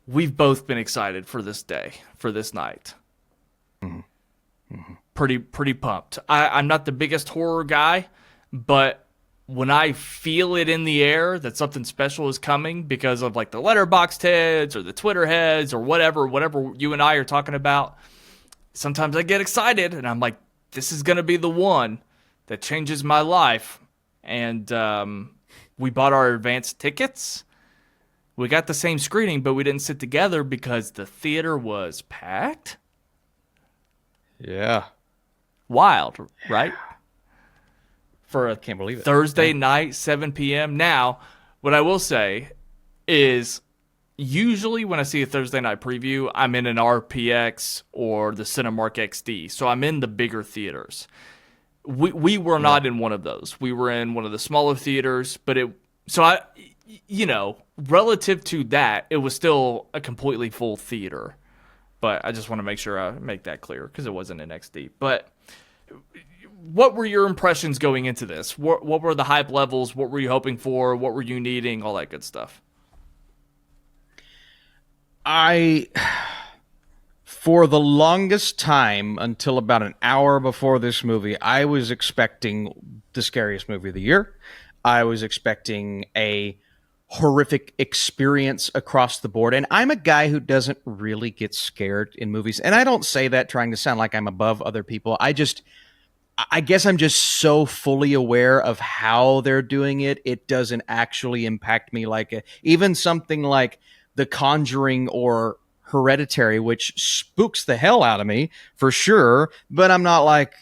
we've both been excited for this day, for this night. Pretty pumped. I'm not the biggest horror guy, but when I feel it in the air that something special is coming because of like the letterboxd heads or the Twitter heads or whatever you and I are talking about, sometimes I get excited and I'm like, this is going to be the one that changes my life. And we bought our advanced tickets. We got the same screening, but we didn't sit together because the theater was packed. Yeah. Wild, right? For a Can't believe it. Thursday night, 7 p.m. Now, what I will say is usually when I see a Thursday night preview, I'm in an RPX or the Cinemark XD. So I'm in the bigger theaters. We were not in one of those. We were in one of the smaller theaters, but relative to that, it was still a completely full theater. But I just want to make sure I make that clear because it wasn't an XD. But what were your impressions going into this? What were the hype levels? What were you hoping for? What were you needing? All that good stuff. For the longest time, until about an hour before this movie, I was expecting the scariest movie of the year. I was expecting a horrific experience across the board. And I'm a guy who doesn't really get scared in movies. And I don't say that trying to sound like I'm above other people. I guess I'm just so fully aware of how they're doing it. It doesn't actually impact me even something like The Conjuring or Hereditary, which spooks the hell out of me for sure. But I'm not like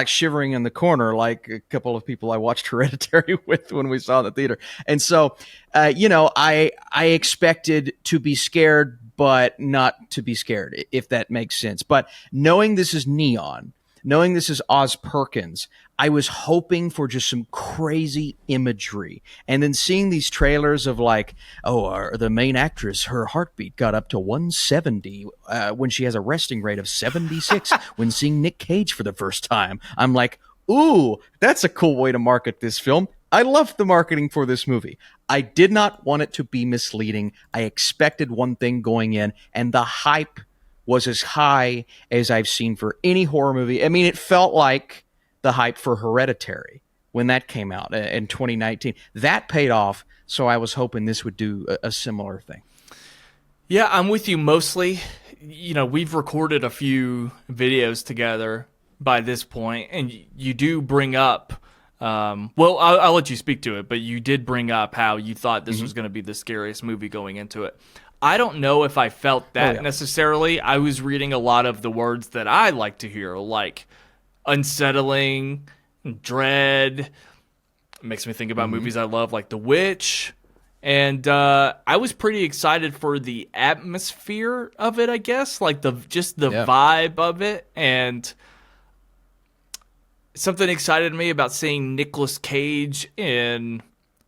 shivering in the corner like a couple of people I watched Hereditary with when we saw it in the theater. And so, I expected to be scared, but not to be scared, if that makes sense. But knowing this is Neon, knowing this is Oz Perkins, I was hoping for just some crazy imagery. And then seeing these trailers of the main actress, her heartbeat got up to 170 when she has a resting rate of 76 when seeing Nick Cage for the first time. I'm like, ooh, that's a cool way to market this film. I loved the marketing for this movie. I did not want it to be misleading. I expected one thing going in, and the hype was as high as I've seen for any horror movie. I mean, it felt like the hype for Hereditary when that came out in 2019. That paid off, so I was hoping this would do a similar thing. Yeah, I'm with you mostly. We've recorded a few videos together by this point, and you do bring up, I'll let you speak to it, but you did bring up how you thought this was going to be the scariest movie going into it. I don't know if I felt that necessarily. I was reading a lot of the words that I like to hear, like unsettling, dread. It makes me think about movies I love, like The Witch. And I was pretty excited for the atmosphere of it, I guess, like the vibe of it. And something excited me about seeing Nicolas Cage in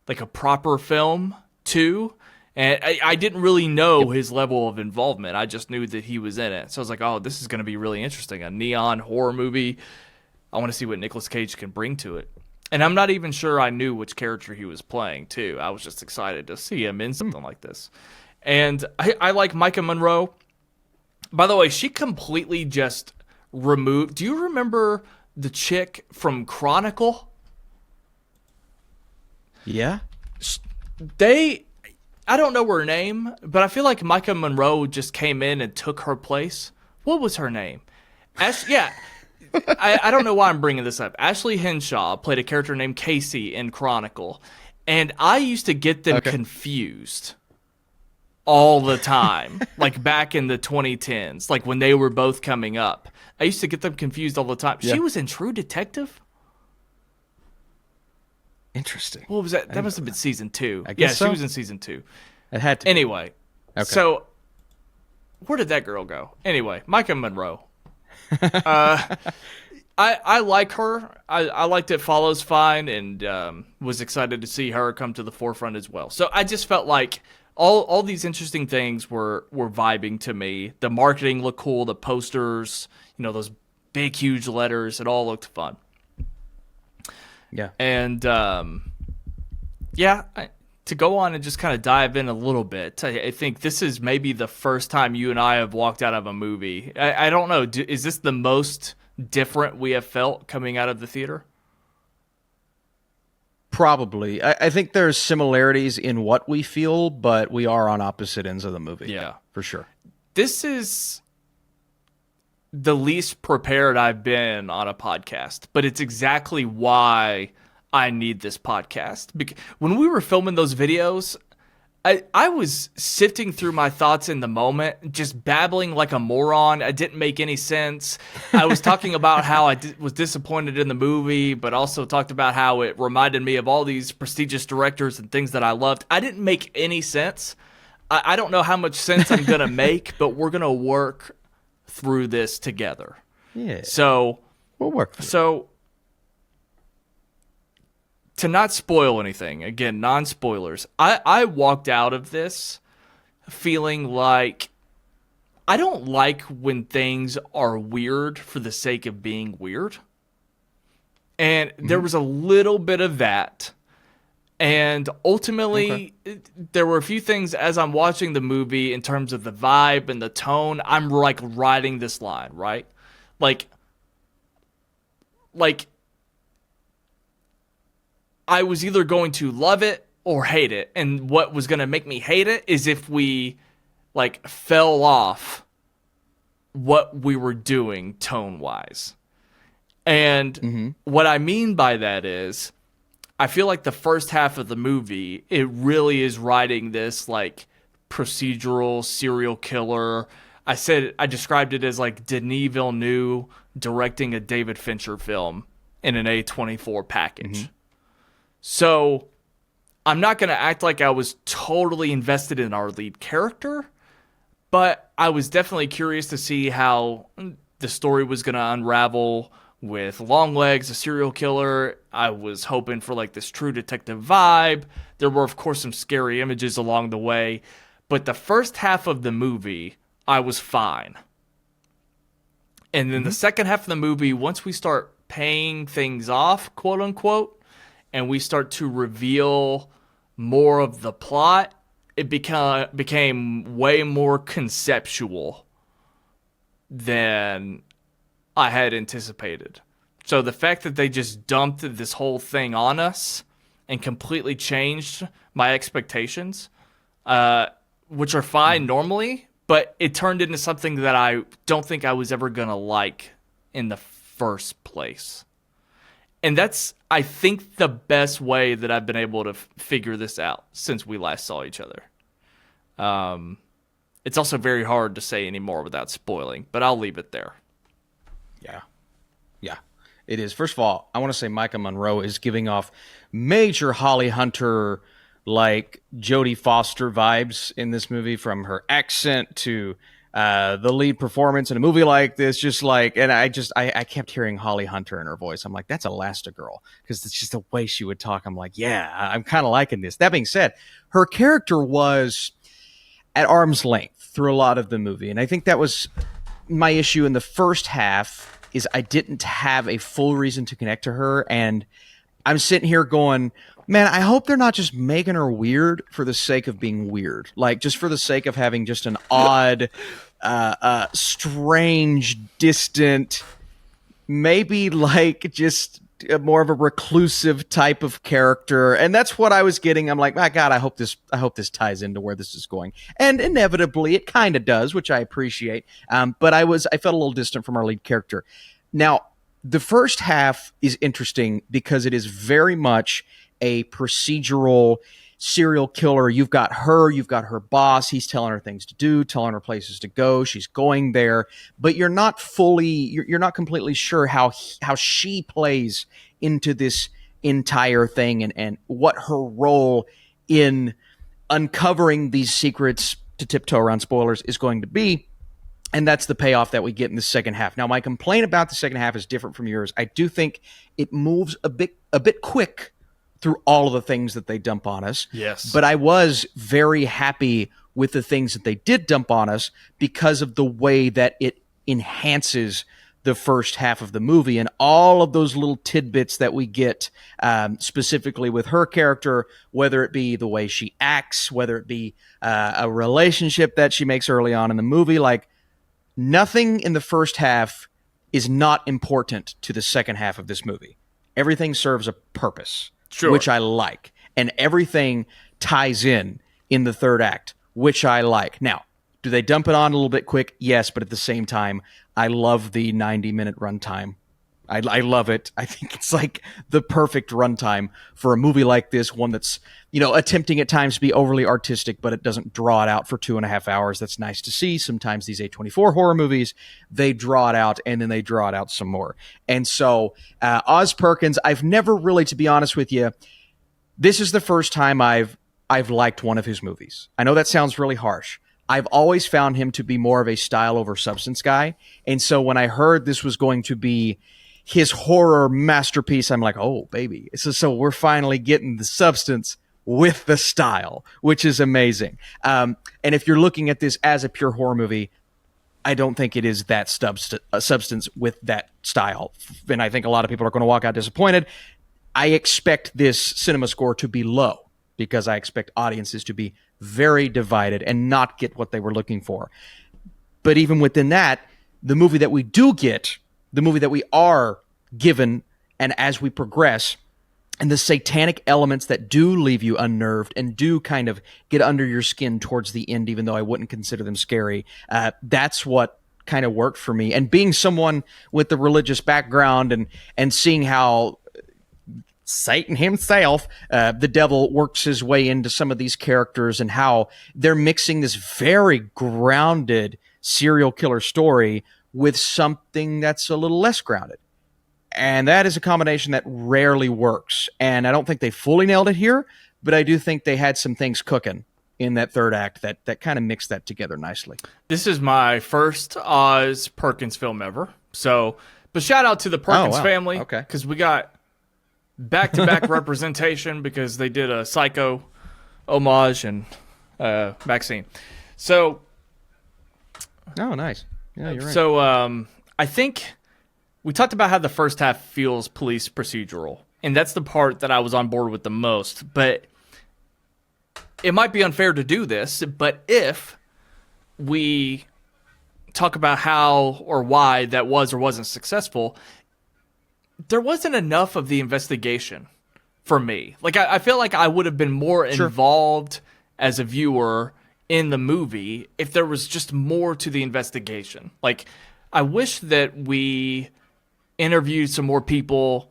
like a proper film too. And I didn't really know his level of involvement. I just knew that he was in it. So I was like, oh, this is going to be really interesting. A neon horror movie. I want to see what Nicolas Cage can bring to it. And I'm not even sure I knew which character he was playing, too. I was just excited to see him in something like this. And I like Micah Monroe. By the way, she completely just removed... Do you remember the chick from Chronicle? Yeah. I don't know her name, but I feel like Micah Monroe just came in and took her place. What was her name? I don't know why I'm bringing this up. Ashley Henshaw played a character named Casey in Chronicle, and I used to get them confused all the time, like back in the 2010s, like when they were both coming up. I used to get them confused all the time. Yeah. She was in True Detective? Interesting. What was that? That must have been season 2. I guess she was in season 2. It had to. Anyway, so where did that girl go? Anyway, Micah Monroe. I like her. I liked It Follows fine, and was excited to see her come to the forefront as well. So I just felt like all these interesting things were vibing to me. The marketing looked cool. The posters, those big, huge letters, it all looked fun. Yeah. And to go on and just kind of dive in a little bit, I think this is maybe the first time you and I have walked out of a movie. I don't know. Is this the most different we have felt coming out of the theater? Probably. I think there's similarities in what we feel, but we are on opposite ends of the movie. Yeah. For sure. This is the least prepared I've been on a podcast, but it's exactly why I need this podcast. Because when we were filming those videos, I was sifting through my thoughts in the moment, just babbling like a moron. It didn't make any sense. I was talking about how I was disappointed in the movie, but also talked about how it reminded me of all these prestigious directors and things that I loved. I didn't make any sense. I don't know how much sense I'm going to make, but we're going to work through this together. Yeah. So we'll work through it. So to not spoil anything, again, non-spoilers, I walked out of this feeling like I don't like when things are weird for the sake of being weird. And there was a little bit of that. And ultimately, there were a few things as I'm watching the movie in terms of the vibe and the tone. I'm like riding this line, right? Like I was either going to love it or hate it. And what was going to make me hate it is if we like fell off what we were doing tone-wise. And what I mean by that is I feel like the first half of the movie, it really is riding this like procedural serial killer. I described it as like Denis Villeneuve directing a David Fincher film in an A24 package. So I'm not going to act like I was totally invested in our lead character, but I was definitely curious to see how the story was going to unravel with Longlegs, a serial killer. I was hoping for like this true detective vibe. There were, of course, some scary images along the way, but the first half of the movie, I was fine. And then the second half of the movie, once we start paying things off, quote unquote, and we start to reveal more of the plot, it became way more conceptual than I had anticipated. So the fact that they just dumped this whole thing on us and completely changed my expectations, which are fine normally, but it turned into something that I don't think I was ever going to like in the first place. And that's, I think, the best way that I've been able to figure this out since we last saw each other. It's also very hard to say anymore without spoiling, but I'll leave it there. Yeah, it is. First of all, I want to say Micah Monroe is giving off major Holly Hunter, like Jodie Foster vibes in this movie, from her accent to the lead performance in a movie like this. Just like, and I kept hearing Holly Hunter in her voice. I'm like, that's Elastigirl, because it's just the way she would talk. I'm like, yeah, I'm kind of liking this. That being said, her character was at arm's length through a lot of the movie, and I think that was my issue in the first half. Is I didn't have a full reason to connect to her, and I'm sitting here going, man, I hope they're not just making her weird for the sake of being weird, like just for the sake of having just an odd, strange, distant, maybe like just more of a reclusive type of character. And that's what I was getting. I'm like, my God, I hope this ties into where this is going. And inevitably it kind of does, which I appreciate. But I felt a little distant from our lead character. Now, the first half is interesting because it is very much a procedural serial killer. You've got her boss. He's telling her things to do, telling her places to go. She's going there, but you're not completely sure how she plays into this entire thing and what her role in uncovering these secrets, to tiptoe around spoilers, is going to be. And that's the payoff that we get in the second half. Now, my complaint about the second half is different from yours. I do think it moves a bit quick through all of the things that they dump on us. Yes. But I was very happy with the things that they did dump on us because of the way that it enhances the first half of the movie, and all of those little tidbits that we get, specifically with her character, whether it be the way she acts, whether it be a relationship that she makes early on in the movie, like nothing in the first half is not important to the second half of this movie. Everything serves a purpose, which I like, and everything ties in the third act, which I like. Now, do they dump it on a little bit quick? Yes, but at the same time, I love the 90-minute runtime. I love it. I think it's like the perfect runtime for a movie like this, one that's, attempting at times to be overly artistic, but it doesn't draw it out for 2.5 hours. That's nice to see. Sometimes these A24 horror movies, they draw it out and then they draw it out some more. And so Oz Perkins, I've never really, to be honest with you, this is the first time I've liked one of his movies. I know that sounds really harsh. I've always found him to be more of a style over substance guy. And so when I heard this was going to be his horror masterpiece, I'm like, oh, baby. So we're finally getting the substance with the style, which is amazing. And if you're looking at this as a pure horror movie, I don't think it is that substance with that style. And I think a lot of people are going to walk out disappointed. I expect this cinema score to be low because I expect audiences to be very divided and not get what they were looking for. But even within that, the movie that we do get, the movie that we are given, and as we progress, and the satanic elements that do leave you unnerved and do kind of get under your skin towards the end, even though I wouldn't consider them scary, that's what kind of worked for me. And being someone with the religious background and seeing how Satan himself, the devil, works his way into some of these characters and how they're mixing this very grounded serial killer story with something that's a little less grounded. And that is a combination that rarely works. And I don't think they fully nailed it here, but I do think they had some things cooking in that third act that kind of mixed that together nicely. This is my first Oz Perkins film ever. So, but shout out to the Perkins family. Okay. Because we got back-to-back representation because they did a Psycho homage and vaccine. So, oh, nice. Yeah, you're right. So, I think we talked about how the first half feels police procedural, and that's the part that I was on board with the most. But it might be unfair to do this, but if we talk about how or why that was or wasn't successful, there wasn't enough of the investigation for me. Like, I feel like I would have been more involved as a viewer in the movie if there was just more to the investigation. Like, I wish that we interviewed some more people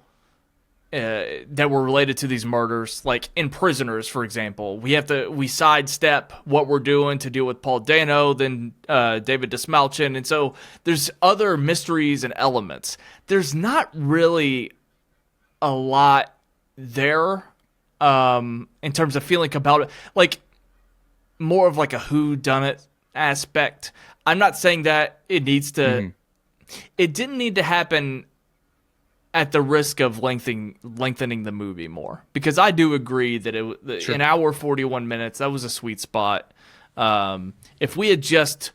that were related to these murders, like in Prisoners, for example. We sidestep what we're doing to deal with Paul Dano, then David Dismalchin, and so there's other mysteries and elements. There's not really a lot there in terms of feeling about it, like more of like a whodunit aspect. I'm not saying that it needs to. It didn't need to happen at the risk of lengthening the movie more, because I do agree that an hour 41 minutes, that was a sweet spot. If we just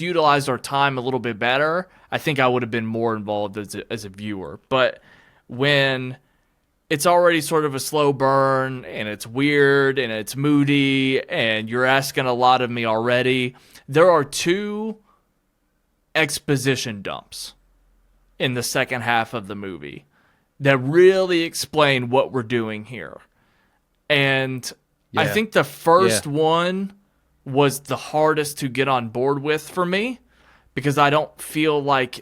utilized our time a little bit better, I think I would have been more involved as a viewer. But when it's already sort of a slow burn and it's weird and it's moody and you're asking a lot of me already, there are 2 exposition dumps in the second half of the movie that really explain what we're doing here. And I think the first one was the hardest to get on board with for me, because I don't feel like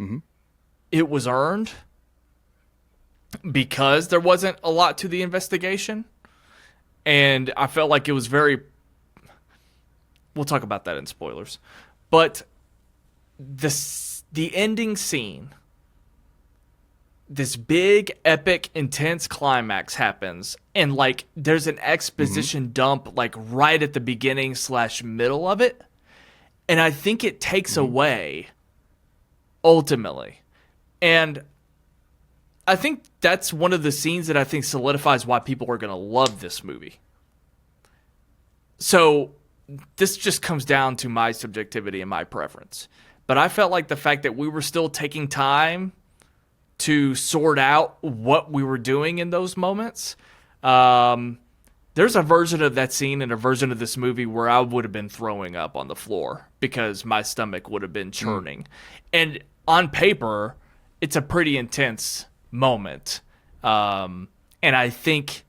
it was earned, because there wasn't a lot to the investigation. And I felt like it was we'll talk about that in spoilers. But the ending scene, this big, epic, intense climax happens, and like there's an exposition dump like right at the beginning / middle of it, and I think it takes away ultimately. And I think that's one of the scenes that I think solidifies why people are going to love this movie. So this just comes down to my subjectivity and my preference. but I felt like the fact that we were still taking time to sort out what we were doing in those moments. There's a version of that scene and a version of this movie where I would have been throwing up on the floor because my stomach would have been churning. And on paper, it's a pretty intense moment. And I think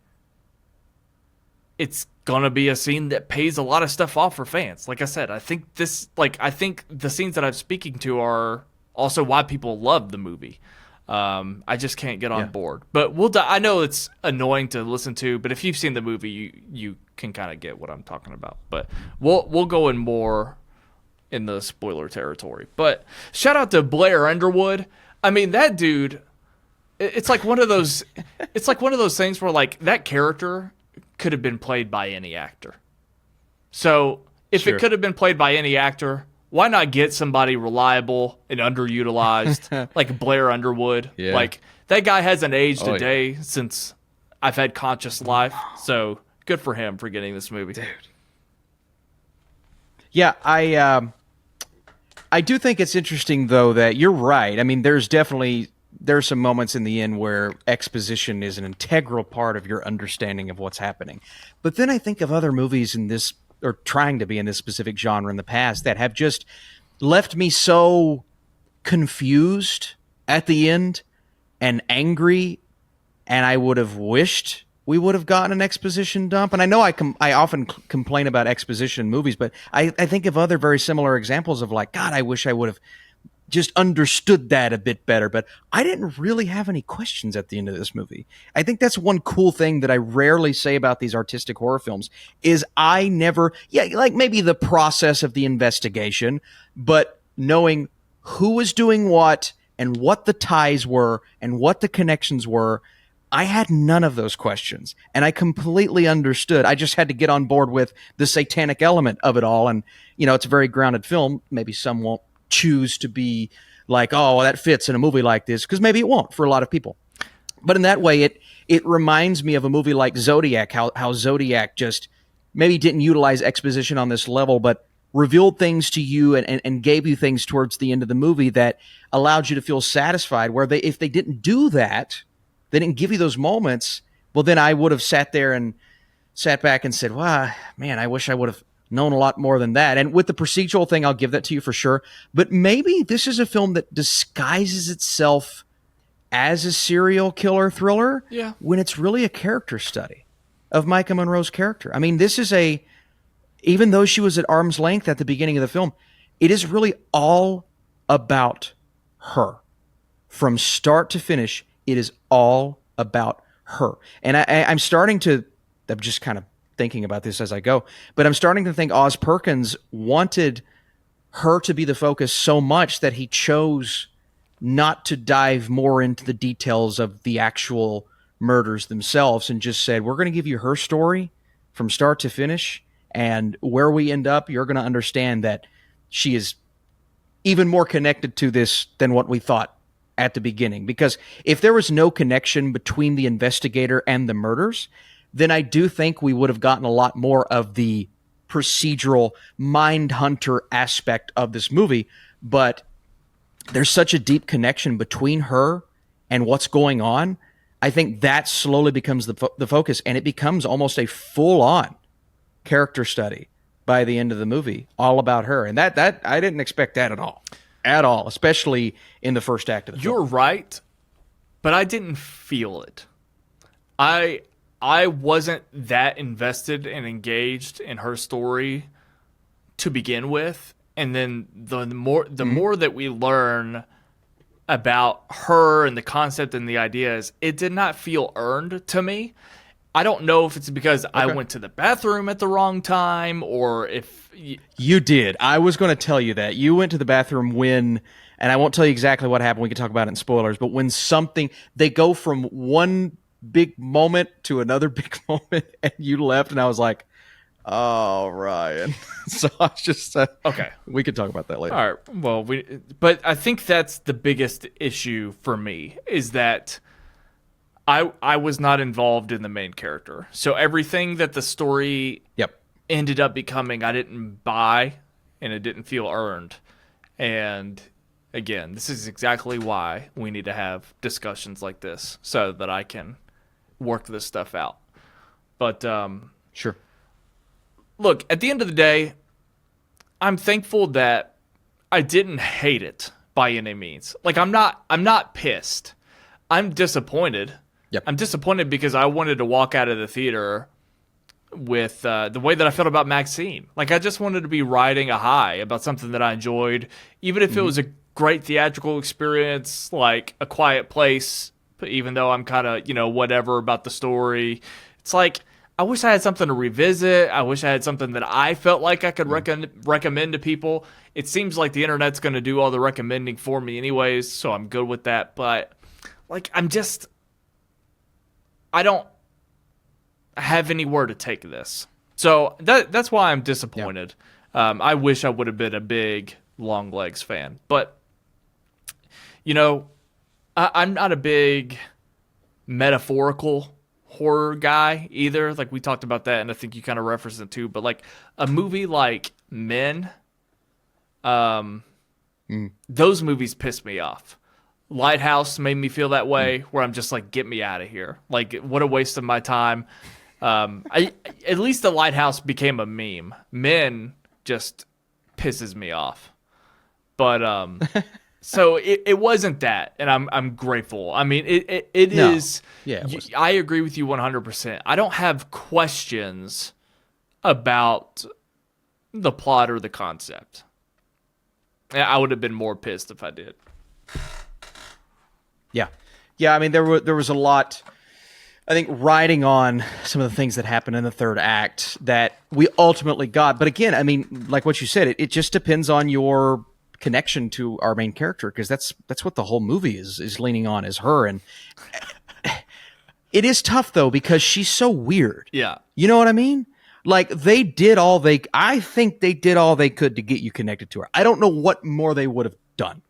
it's going to be a scene that pays a lot of stuff off for fans. Like I said, I think the scenes that I'm speaking to are also why people love the movie. I just can't get on board. But I know it's annoying to listen to, but if you've seen the movie, you can kind of get what I'm talking about. But we'll go in more in the spoiler territory. But shout out to Blair Underwood. I mean, that dude, it's like one of those things where like that character could have been played by any actor. So if it could have been played by any actor, why not get somebody reliable and underutilized like Blair Underwood? Yeah. Like that guy hasn't aged a day since I've had conscious life. So good for him for getting this movie. Dude. Yeah, I do think it's interesting though that you're right. I mean, there's some moments in the end where exposition is an integral part of your understanding of what's happening. But then I think of other movies in this, or trying to be in this specific genre in the past, that have just left me so confused at the end and angry, and I would have wished we would have gotten an exposition dump. And I know I often complain about exposition in movies, but I think of other very similar examples of like, God, I wish I would have just understood that a bit better. But I didn't really have any questions at the end of this movie. I think that's one cool thing that I rarely say about these artistic horror films is I never, like maybe the process of the investigation, but knowing who was doing what and what the ties were and what the connections were, I had none of those questions, and I completely understood. I just had to get on board with the satanic element of it all. And, you know, it's a very grounded film. Maybe some won't choose to be like, oh, that fits in a movie like this, because maybe it won't for a lot of people. But in that way, it reminds me of a movie like Zodiac, how Zodiac just maybe didn't utilize exposition on this level, but revealed things to you and gave you things towards the end of the movie that allowed you to feel satisfied, where if they didn't do that, they didn't give you those moments, well, then I would have sat back and said, wow, man, I wish I would have known a lot more than that. And with the procedural thing, I'll give that to you for sure. But maybe this is a film that disguises itself as a serial killer thriller when it's really a character study of Micah Monroe's character. I mean, this is even though she was at arm's length at the beginning of the film, it is really all about her. From start to finish, it is all about her. And I'm just kind of thinking about this as I go, but I'm starting to think Oz Perkins wanted her to be the focus so much that he chose not to dive more into the details of the actual murders themselves and just said, we're going to give you her story from start to finish, and where we end up, you're going to understand that she is even more connected to this than what we thought at the beginning. Because if there was no connection between the investigator and the murders, then I do think we would have gotten a lot more of the procedural Mindhunter aspect of this movie. But there's such a deep connection between her and what's going on. I think that slowly becomes the focus, and it becomes almost a full-on character study by the end of the movie, all about her. And that I didn't expect that at all, especially in the first act of the film. You're right, but I didn't feel it. I wasn't that invested and engaged in her story to begin with, and then the more that we learn about her and the concept and the ideas, it did not feel earned to me. I don't know if it's because I went to the bathroom at the wrong time, or if you did. I was going to tell you that you went to the bathroom when, and I won't tell you exactly what happened. We can talk about it in spoilers, but when they go from one big moment to another big moment, and you left, and I was like, oh, Ryan. So I was just okay. We could talk about that later. All right. Well, but I think that's the biggest issue for me, is that I was not involved in the main character. So everything that the story ended up becoming, I didn't buy, and it didn't feel earned. And again, this is exactly why we need to have discussions like this so that I can work this stuff out. But Sure. look, at the end of the day, I'm thankful that I didn't hate it by any means. Like I'm not pissed. I'm disappointed. Yep. I'm disappointed because I wanted to walk out of the theater with the way that I felt about Maxine. Like I just wanted to be riding a high about something that I enjoyed, even if it was a great theatrical experience, like A Quiet Place. Even though I'm kind of whatever about the story, it's like I wish I had something to revisit. I wish I had something that I felt like I could recommend to people. It seems like the internet's going to do all the recommending for me anyways, so I'm good with that. But like I don't have anywhere to take this. So that's why I'm disappointed. Yeah. I wish I would have been a big Longlegs fan. But, I'm not a big metaphorical horror guy either. Like we talked about that, and I think you kind of referenced it too. But like a movie like Men, those movies piss me off. Lighthouse made me feel that way, where I'm just like, get me out of here. Like, what a waste of my time. At least the Lighthouse became a meme. Men just pisses me off. But so it wasn't that, and I'm grateful. I mean, it is. Yeah, I agree with you 100%. I don't have questions about the plot or the concept. I would have been more pissed if I did. Yeah. I mean, there was a lot, I think, riding on some of the things that happened in the third act that we ultimately got. But again, I mean, like what you said, it just depends on your connection to our main character, because that's what the whole movie is leaning on, is her. And it is tough though, because she's so weird. Yeah. You know what I mean? Like I think they did all they could to get you connected to her. I don't know what more they would have done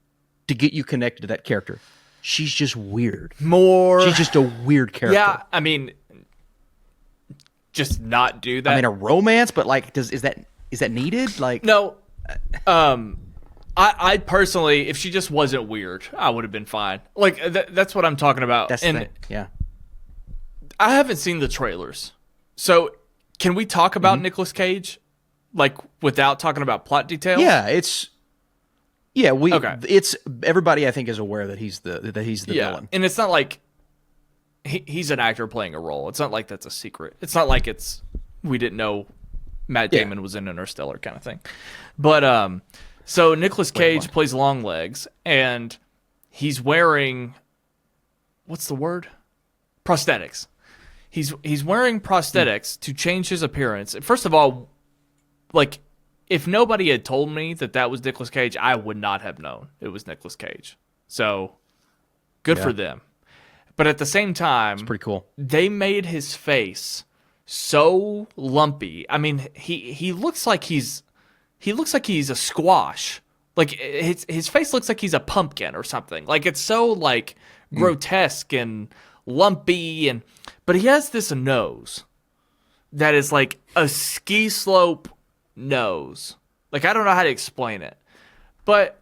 to get you connected to that character. She's just weird. She's just a weird character. Yeah, I mean, just not do that. I mean, a romance, but like, is that needed? Like, no. I personally, if she just wasn't weird, I would have been fine. Like that's what I'm talking about. That's the thing. Yeah. I haven't seen the trailers, so can we talk about Nicolas Cage, like without talking about plot details? Yeah, it's everybody I think is aware that he's the villain, and it's not like he's an actor playing a role. It's not like that's a secret. It's not like we didn't know Matt Damon was in Interstellar kind of thing. But so Nicolas Cage plays Longlegs, and he's wearing, what's the word? Prosthetics. He's wearing prosthetics to change his appearance. First of all, like, if nobody had told me that was Nicolas Cage, I would not have known it was Nicolas Cage. So, good for them. But at the same time, it's pretty cool. They made his face so lumpy. I mean, he looks like he's a squash. Like his face looks like he's a pumpkin or something. Like it's so like grotesque and lumpy, but he has this nose that is like a ski slope nose. Like I don't know how to explain it, but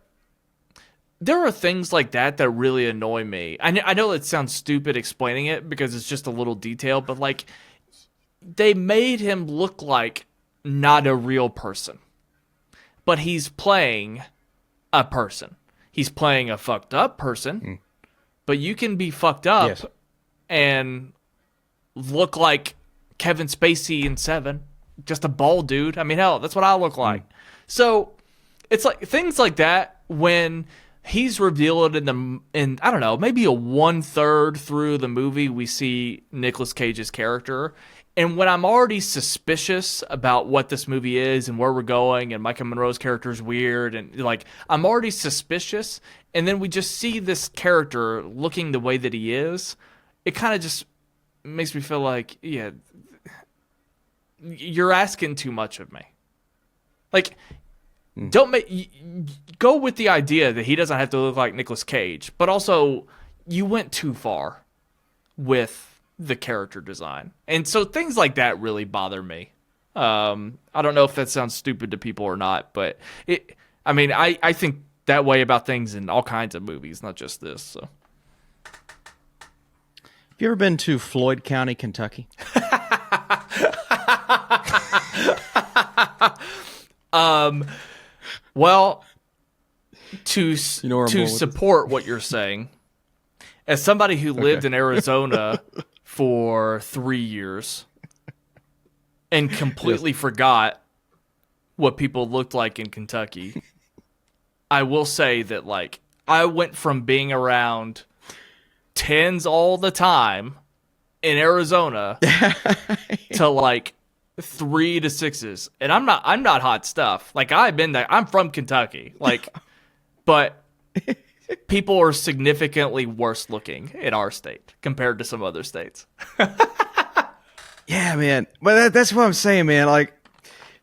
there are things like that really annoy me. I know it sounds stupid explaining it because it's just a little detail, but like they made him look like not a real person. But he's playing a person. He's playing a fucked up person. But you can be fucked up and look like Kevin Spacey in Seven. Just a bald dude. I mean, hell, that's what I look like. So it's like things like that when he's revealed in I don't know, maybe a 1/3 through the movie, we see Nicolas Cage's character. And when I'm already suspicious about what this movie is and where we're going, and Micah Monroe's character is weird, and like I'm already suspicious, and then we just see this character looking the way that he is, it kind of just makes me feel like, yeah, you're asking too much of me. Like, go with the idea that he doesn't have to look like Nicolas Cage, but also you went too far with the character design. And so things like that really bother me. I don't know if that sounds stupid to people or not, but I think that way about things in all kinds of movies, not just this. So. Have you ever been to Floyd County, Kentucky? Well, to support what you're saying, as somebody who lived in Arizona for 3 years and completely forgot what people looked like in Kentucky, I will say that, like, I went from being around 10s all the time in Arizona to like 3 to 6s, and I'm not hot stuff. Like, I've been there. I'm from Kentucky, like, but people are significantly worse looking in our state compared to some other states. Yeah, man. But that's what I'm saying, man. Like,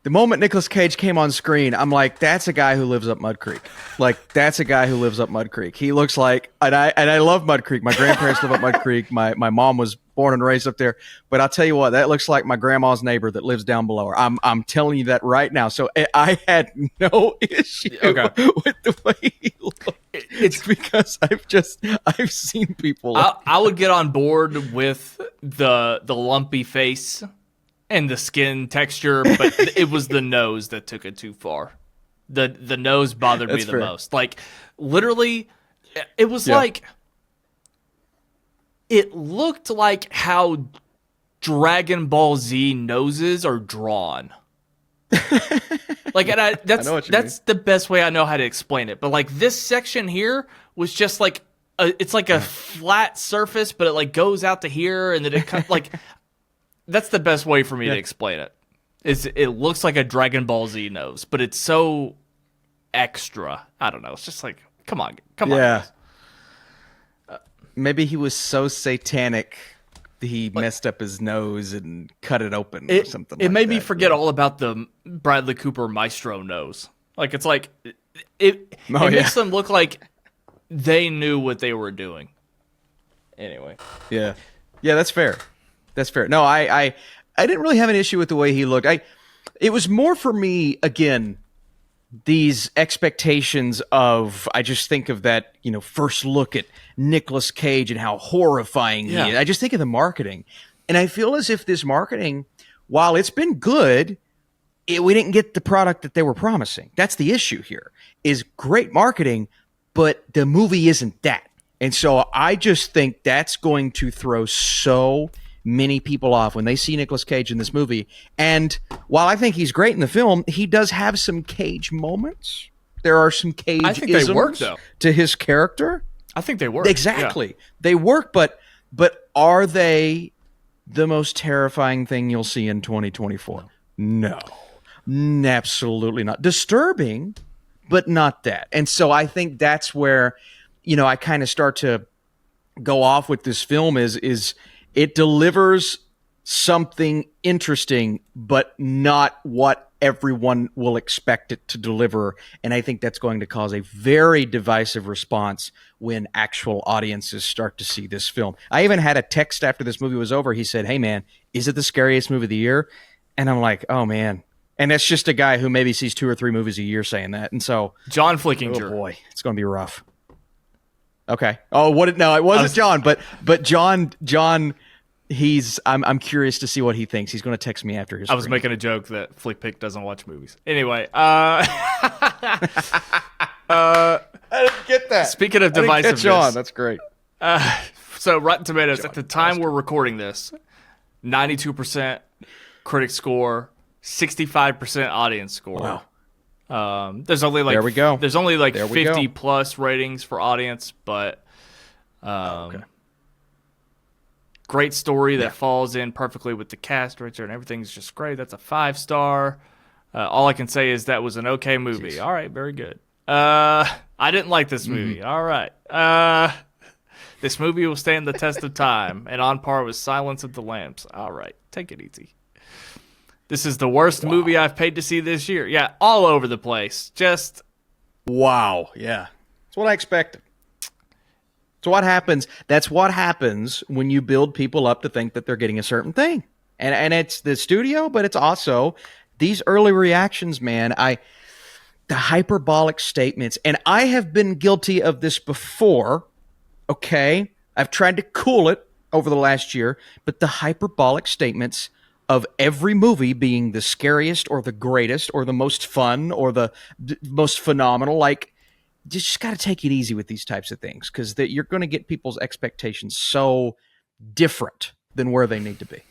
the moment Nicolas Cage came on screen, I'm like, that's a guy who lives up Mud Creek. Like, that's a guy who lives up Mud Creek. He looks like, and I love Mud Creek. My grandparents live up Mud Creek. My mom was born and raised up there. But I'll tell you what, that looks like my grandma's neighbor that lives down below her. I'm telling you that right now. So I had no issue with the way he looked. It's because I've seen people. I would get on board with the lumpy face and the skin texture, but it was the nose that took it too far. The nose bothered me the most. Like, literally, it was like, it looked like how Dragon Ball Z noses are drawn. Like, and that's the best way I know how to explain it. But like, this section here was just like it's like a flat surface, but it like goes out to here, and then it kind of like. That's the best way for me to explain it. It looks like a Dragon Ball Z nose, but it's so extra. I don't know. It's just like, come on. Guys. Maybe he was so satanic he messed up his nose and cut it open or something like that. It made me forget all about the Bradley Cooper Maestro nose. Like, it's like, it makes them look like they knew what they were doing. Anyway. Yeah. Yeah, that's fair. That's fair. No, I didn't really have an issue with the way he looked. It was more for me, again, these expectations of, I just think of that, first look at Nicolas Cage and how horrifying he is. I just think of the marketing. And I feel as if this marketing, while it's been good, we didn't get the product that they were promising. That's the issue here, is great marketing, but the movie isn't that. And so I just think that's going to throw so many people off when they see Nicolas Cage in this movie. And while I think he's great in the film, he does have some Cage moments. There are some Cage I think they work, though, to his character. I think they work. Exactly. Yeah. They work, but are they the most terrifying thing you'll see in 2024? No. Absolutely not. Disturbing, but not that. And so I think that's where, I kind of start to go off with this film is it delivers something interesting, but not what everyone will expect it to deliver. And I think that's going to cause a very divisive response when actual audiences start to see this film. I even had a text after this movie was over. He said, "Hey, man, is it the scariest movie of the year?" And I'm like, oh, man. And that's just a guy who maybe sees 2 or 3 movies a year saying that. And so, John Flickinger. Oh, boy, it's going to be rough. Okay. Oh, no, it wasn't John, but John, I'm curious to see what he thinks. He's going to text me after his. I was making a joke that Flickpick doesn't watch movies. Anyway, I didn't get that. Speaking of divisiveness, John, that's great. So Rotten Tomatoes, at the time we're recording this, 92% critic score, 65% audience score. Wow. There's only like there we go. There's only like 50 plus ratings for audience, but great story that falls in perfectly with the cast, Richard, and everything's just great. That's a 5-star. All I can say is that was an okay movie. Jeez. All right, very good. I didn't like this movie. All right. This movie will stand the test of time and on par with Silence of the Lambs. All right, take it easy. This is the worst movie I've paid to see this year. Yeah, all over the place. Just wow. Yeah, that's what I expected. So what happens? That's what happens when you build people up to think that they're getting a certain thing, and it's the studio, but it's also these early reactions. Man, the hyperbolic statements, and I have been guilty of this before, okay? I've tried to cool it over the last year, but the hyperbolic statements of every movie being the scariest or the greatest or the most fun or the most phenomenal, like, just got to take it easy with these types of things because you're going to get people's expectations so different than where they need to be.